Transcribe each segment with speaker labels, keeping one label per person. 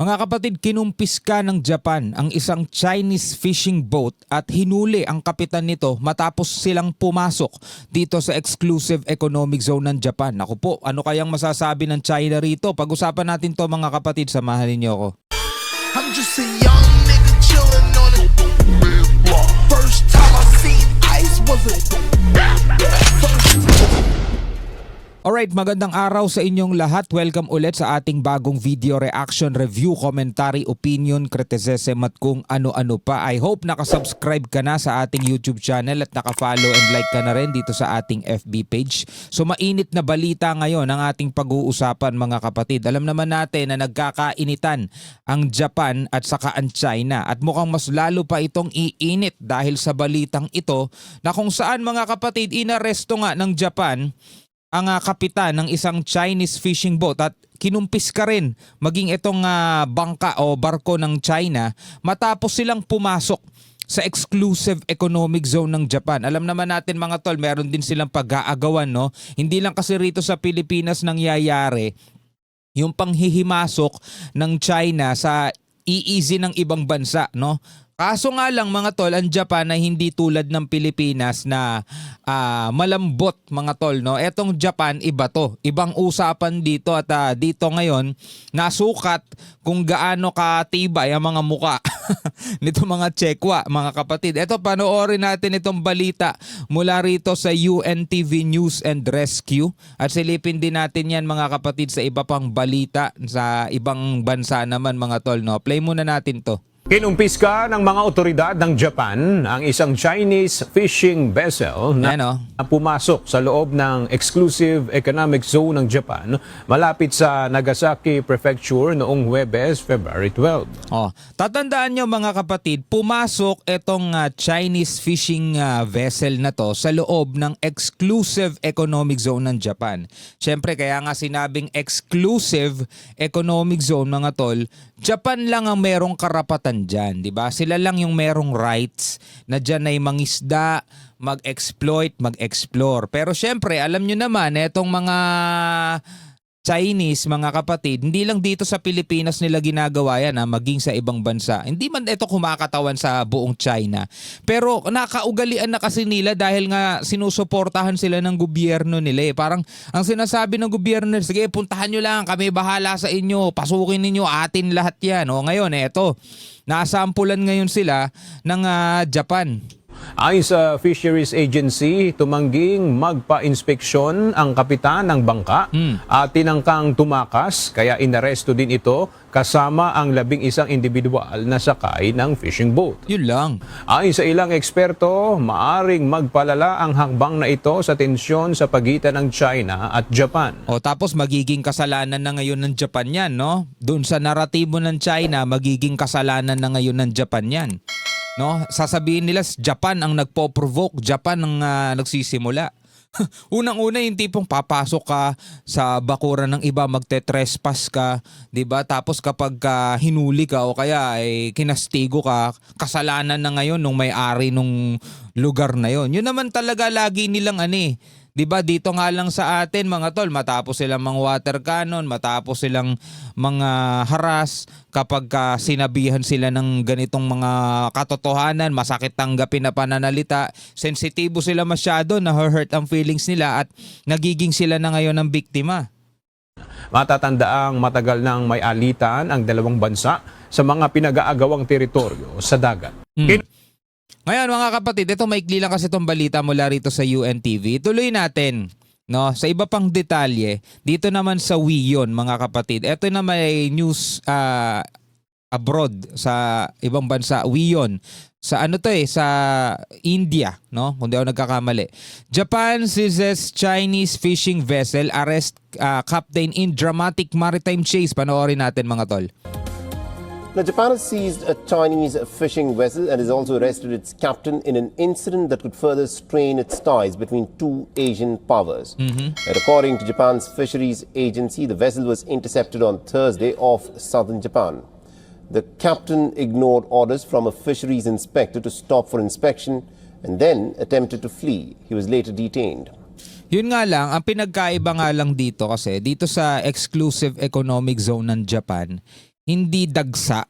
Speaker 1: Mga kapatid, kinumpiska ng Japan ang isang Chinese fishing boat at hinuli ang kapitan nito matapos silang pumasok dito sa exclusive economic zone ng Japan. Naku po, ano kayang masasabi ng China rito? Pag-usapan natin to mga kapatid, samahan niyo ako.
Speaker 2: I'm just a young nigga chillin' on it. First time I seen ice was a
Speaker 1: Alright, magandang araw sa inyong lahat. Welcome ulit sa ating bagong video reaction, review, commentary, opinion, criticism at kung ano-ano pa. I hope nakasubscribe ka na sa ating YouTube channel at nakafollow and like ka na rin dito sa ating FB page. So mainit na balita ngayon ang ating pag-uusapan mga kapatid. Alam naman natin na nagkakainitan ang Japan at saka ang China at mukhang mas lalo pa itong iinit dahil sa balitang ito na kung saan mga kapatid inaresto nga ng Japan ang kapitan ng isang Chinese fishing boat at kinumpis ka rin maging itong bangka o barko ng China matapos silang pumasok sa exclusive economic zone ng Japan. Alam naman natin mga tol, meron din silang pag-aagawan, no? Hindi lang kasi rito sa Pilipinas nangyayari yung panghihimasok ng China sa EEZ ng ibang bansa, no? Kaso nga lang mga tol, ang Japan ay hindi tulad ng Pilipinas na malambot mga tol, no? Etong Japan iba to. Ibang usapan dito at dito ngayon nasukat kung gaano katibay ang mga muka nito mga Tsekwa, mga kapatid. Ito, panoorin natin itong balita mula rito sa UNTV News and Rescue at silipin din natin yan mga kapatid sa iba pang balita sa ibang bansa naman mga tol, no? Play muna natin to.
Speaker 3: Kinumpiska ng mga otoridad ng Japan ang isang Chinese fishing vessel na pumasok sa loob ng exclusive economic zone ng Japan malapit sa Nagasaki Prefecture noong Huwebes, February 12.
Speaker 1: Tatandaan nyo mga kapatid, pumasok itong Chinese fishing vessel na to sa loob ng exclusive economic zone ng Japan. Siyempre kaya nga sinabing exclusive economic zone mga tol, Japan lang ang merong karapatan dyan, di ba? Sila lang yung merong rights na dyan ay mangisda, mag-exploit, mag-explore. Pero syempre, alam nyo naman, etong mga Chinese, mga kapatid, hindi lang dito sa Pilipinas nila ginagawa yan, maging sa ibang bansa. Hindi man ito kumakatawan sa buong China. Pero nakaugalian na kasi nila dahil nga sinusuportahan sila ng gobyerno nila. Parang ang sinasabi ng gobyerno, sige puntahan nyo lang, kami bahala sa inyo, pasukin ninyo, atin lahat yan. Ngayon, eto, nasampulan ngayon sila ng Japan.
Speaker 3: Ayon sa Fisheries Agency, tumangging magpa-inspeksyon ang kapitan ng bangka at tinangkang tumakas kaya inaresto din ito kasama ang 11 individual na sakay ng fishing boat.
Speaker 1: Yun lang.
Speaker 3: Ayon sa ilang eksperto, maaring magpalala ang hakbang na ito sa tensyon sa pagitan ng China at Japan.
Speaker 1: Tapos magiging kasalanan na ngayon ng Japan yan, no? Doon sa naratibo ng China, magiging kasalanan na ngayon ng Japan yan. No, sasabihin nila Japan ang nagpo-provoke, Japan ang nagsisimula. Unang-una yung tipong papasok ka sa bakuran ng iba, magte-trespass ka, 'di ba? Tapos kapag hinuli ka o kaya ay kinastigo ka, kasalanan na ngayon nung may-ari nung lugar na 'yon. Yun naman talaga lagi nilang 'di ba dito nga lang sa atin mga tol, matapos silang mga water cannon, matapos silang mga haras, kapag sinabihan sila ng ganitong mga katotohanan, masakit tanggapin na pananalita, sensitibo sila masyado, na-hurt ang feelings nila at nagiging sila na ngayon ng biktima.
Speaker 3: Matatandaang matagal nang may alitan ang dalawang bansa sa mga pinag-aagawang teritoryo sa dagat.
Speaker 1: Ngayon mga kapatid, ito maikli lang kasi itong balita mula rito sa UNTV. Tuloy natin, no? Sa iba pang detalye, dito naman sa WION mga kapatid. Ito na may news abroad sa ibang bansa, WION. Sa sa India, no? Kung di ako nagkakamali. Japan seizes Chinese fishing vessel, arrest captain in dramatic maritime chase. Panoorin natin mga tol.
Speaker 4: Now, Japan has seized a Chinese fishing vessel and has also arrested its captain in an incident that could further strain its ties between two Asian powers. And according to Japan's fisheries agency, the vessel was intercepted on Thursday off southern Japan. The captain ignored orders from a fisheries inspector to stop for inspection and then attempted to flee. He was later detained.
Speaker 1: Yun nga lang, ang pinagkaiba nga lang dito kasi dito sa exclusive economic zone ng Japan, hindi dagsa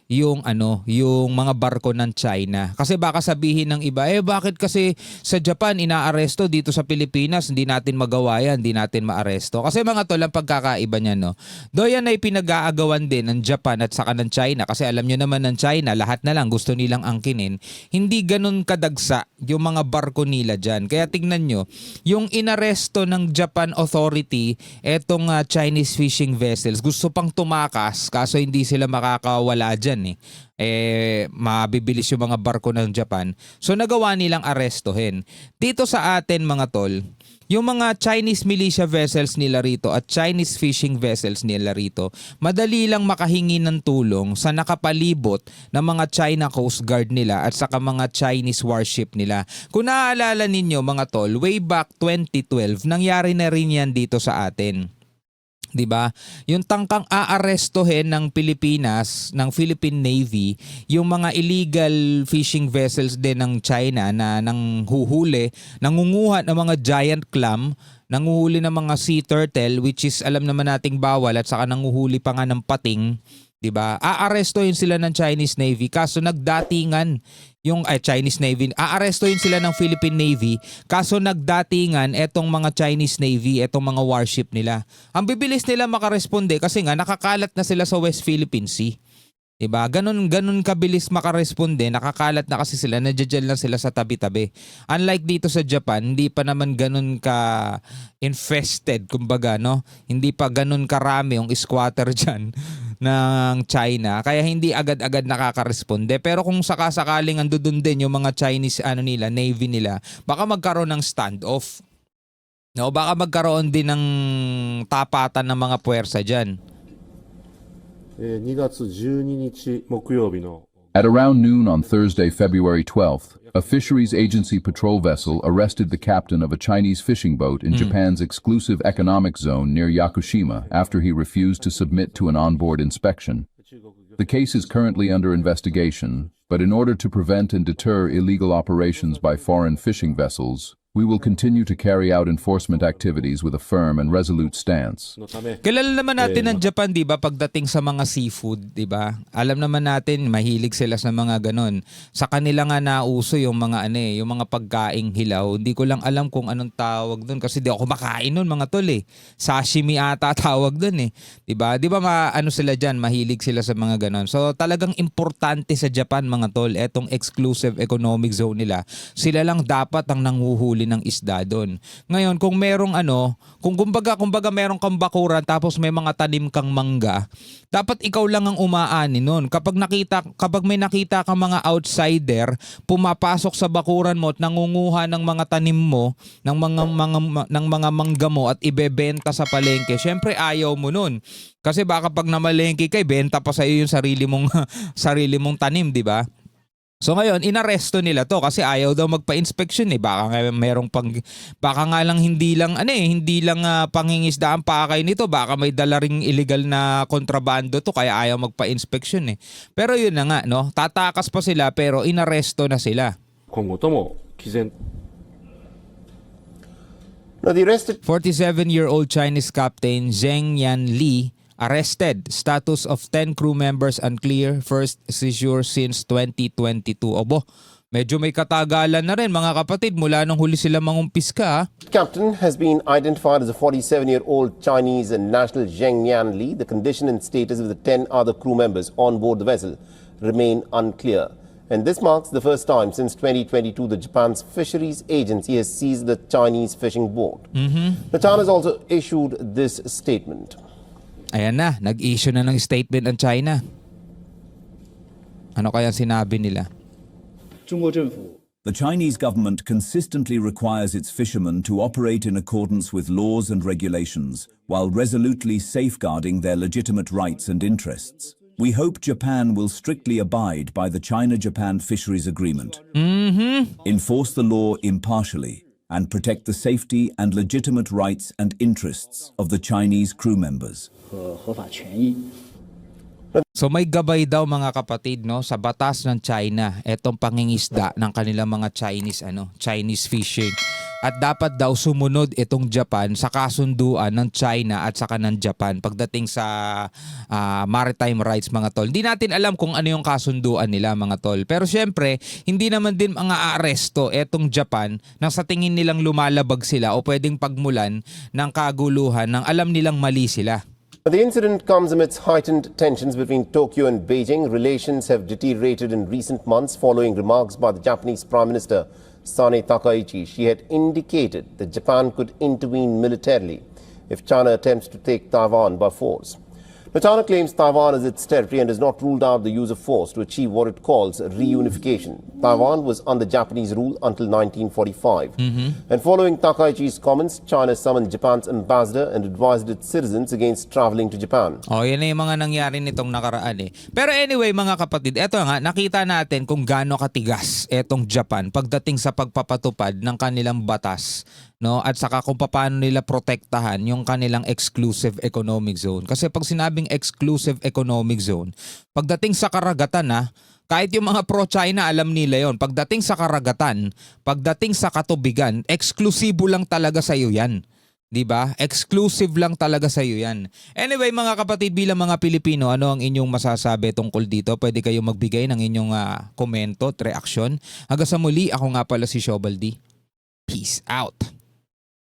Speaker 1: yung yung mga barko ng China. Kasi baka sabihin ng iba, bakit kasi sa Japan inaaresto, dito sa Pilipinas hindi natin magawa yan, hindi natin maaresto. Kasi mga tol, ang pagkakaiba niya, no. Do yan ay pinag-aagawan din ng Japan at saka ng China, kasi alam nyo naman ng China, lahat na lang gusto nilang angkinin. Hindi ganun kadagsa yung mga barko nila dyan. Kaya tingnan nyo, yung inaresto ng Japan authority, etong Chinese fishing vessels, gusto pang tumakas, kaso hindi sila makakawala dyan. Mabibilis yung mga barko ng Japan. So nagawa nilang arestuhin. Dito sa atin mga tol, yung mga Chinese militia vessels nila rito at Chinese fishing vessels nila rito, madali lang makahingi ng tulong sa nakapalibot ng mga China Coast Guard nila at saka mga Chinese warship nila. Kung naaalala ninyo mga tol, way back 2012, nangyari na rin yan dito sa atin. 'Di ba? Yung tangkang aarestuhin ng Pilipinas, ng Philippine Navy, yung mga illegal fishing vessels din ng China na nanghuhuli, nangunguha ng mga giant clam, nanguhuli ng mga sea turtle, which is alam naman nating bawal, at saka nanguhuli pa nga ng pating. 'Di ba? Aarestuhin sila ng Chinese Navy, kaso nagdatingan yung Chinese Navy. Aarestuhin sila ng Philippine Navy, kaso nagdatingan etong mga Chinese Navy, etong mga warship nila. Ang bibilis nila makaresponde kasi nga nakakalat na sila sa West Philippine Sea. Diba? Ganun kabilis makaresponde, nakakalat na kasi sila, nadjadyan lang sila sa tabi-tabi. Unlike dito sa Japan, hindi pa naman ganun ka infested, kumbaga, no? Hindi pa ganun karami yung squatter dyan ng China, kaya hindi agad-agad nakakaresponde. Pero kung sakasakaling andun din yung mga Chinese nila, Navy nila, baka magkaroon ng standoff. No, baka magkaroon din ng tapatan ng mga puwersa dyan.
Speaker 5: 2月12日木曜日の
Speaker 6: At around noon on Thursday, February 12th, a fisheries agency patrol vessel arrested the captain of a Chinese fishing boat in Japan's exclusive economic zone near Yakushima after he refused to submit to an onboard inspection. The case is currently under investigation, but in order to prevent and deter illegal operations by foreign fishing vessels, we will continue to carry out enforcement activities with a firm and resolute stance.
Speaker 5: のため
Speaker 1: Kilala naman natin ng Japan, 'di ba, pagdating sa mga seafood, 'di ba? Alam naman natin mahilig sila sa mga ganon. Sa kanila nga nauso yung mga yung mga pagkaing hilaw. Hindi ko lang alam kung anong tawag doon kasi di ako makain noon mga tol eh. Sashimi ata tawag doon eh. 'Di ba? 'Di ba sila diyan, mahilig sila sa mga ganon. So talagang importante sa Japan mga tol, etong exclusive economic zone nila. Sila lang dapat ang nanghuhuli ng isda doon. Ngayon, kung merong kung kumbaga merong kang bakuran tapos may mga tanim kang mangga, dapat ikaw lang ang umaani noon. Kapag may nakita kang mga outsider pumapasok sa bakuran mo at nangunguha ng mga tanim mo, ng mga mangga mo at ibebenta sa palengke, syempre ayaw mo noon. Kasi baka pag namalengke kay benta pa sa iyo yung sarili mong tanim, 'di ba? So ngayon, inaresto nila to kasi ayaw daw magpa-inspection eh. Baka nga lang hindi lang pangingisdaan pakay nito, baka may dala ring illegal na kontrabando to kaya ayaw magpa-inspection eh. Pero yun na nga, no, tatakas pa sila pero inaresto na sila.
Speaker 5: 今後とも毅然
Speaker 4: Now, the arrested
Speaker 1: 47-year-old Chinese captain Zheng Yanli arrested. Status of 10 crew members unclear. First seizure since 2022. Obo, medyo may katagalan na rin mga kapatid mula nung huli sila mangumpiska.
Speaker 4: captain has been identified as a 47-year-old Chinese national Zheng Yanli. The condition and status of the 10 other crew members on board the vessel remain unclear. And this marks the first time since 2022 that Japan's fisheries agency has seized the Chinese fishing boat. The China has also issued this statement.
Speaker 1: Ayan na, nag-issue na ng statement ang China. Ano kaya sinabi nila?
Speaker 7: 中国政府
Speaker 8: The Chinese government consistently requires its fishermen to operate in accordance with laws and regulations, while resolutely safeguarding their legitimate rights and interests. We hope Japan will strictly abide by the China-Japan Fisheries Agreement, enforce the law impartially, and protect the safety and legitimate rights and interests of the Chinese crew members.
Speaker 7: 和合法权益。
Speaker 1: So may gabay daw mga kapatid, no, sa batas ng China etong pangingisda ng kanilang mga Chinese Chinese fishing. At dapat daw sumunod itong Japan sa kasunduan ng China at saka ng Japan pagdating sa maritime rights mga tol. Hindi natin alam kung ano yung kasunduan nila mga tol. Pero syempre, hindi naman din mga aaresto etong Japan nang sa tingin nilang lumalabag sila o pwedeng pagmulan ng kaguluhan nang alam nilang mali sila.
Speaker 4: The incident comes amidst heightened tensions between Tokyo and Beijing. Relations have deteriorated in recent months following remarks by the Japanese Prime Minister Sane Takaichi. She had indicated that Japan could intervene militarily if China attempts to take Taiwan by force. Now, China claims Taiwan as its territory and has not ruled out the use of force to achieve what it calls reunification. Taiwan was under Japanese rule until 1945. And following Takaichi's comments, China summoned Japan's ambassador and advised its citizens against traveling to Japan.
Speaker 1: Yan na yung mga nangyari nitong nakaraan eh. Pero anyway mga kapatid, eto nga, nakita natin kung gaano katigas etong Japan pagdating sa pagpapatupad ng kanilang batas, no? At saka kung paano nila protektahan yung kanilang exclusive economic zone. Kasi pag sinabing exclusive economic zone, pagdating sa karagatan kahit yung mga pro-China alam nila yon. Pagdating sa karagatan, pagdating sa katubigan, eksklusibo lang talaga sa iyo yan. 'Di ba? Exclusive lang talaga sa iyo yan. Anyway mga kapatid, bilang mga Pilipino, ano ang inyong masasabi tungkol dito? Pwede kayong magbigay ng inyong komento at reaksyon. Hanggang sa muli, ako nga pala si Shobaldi. Peace out.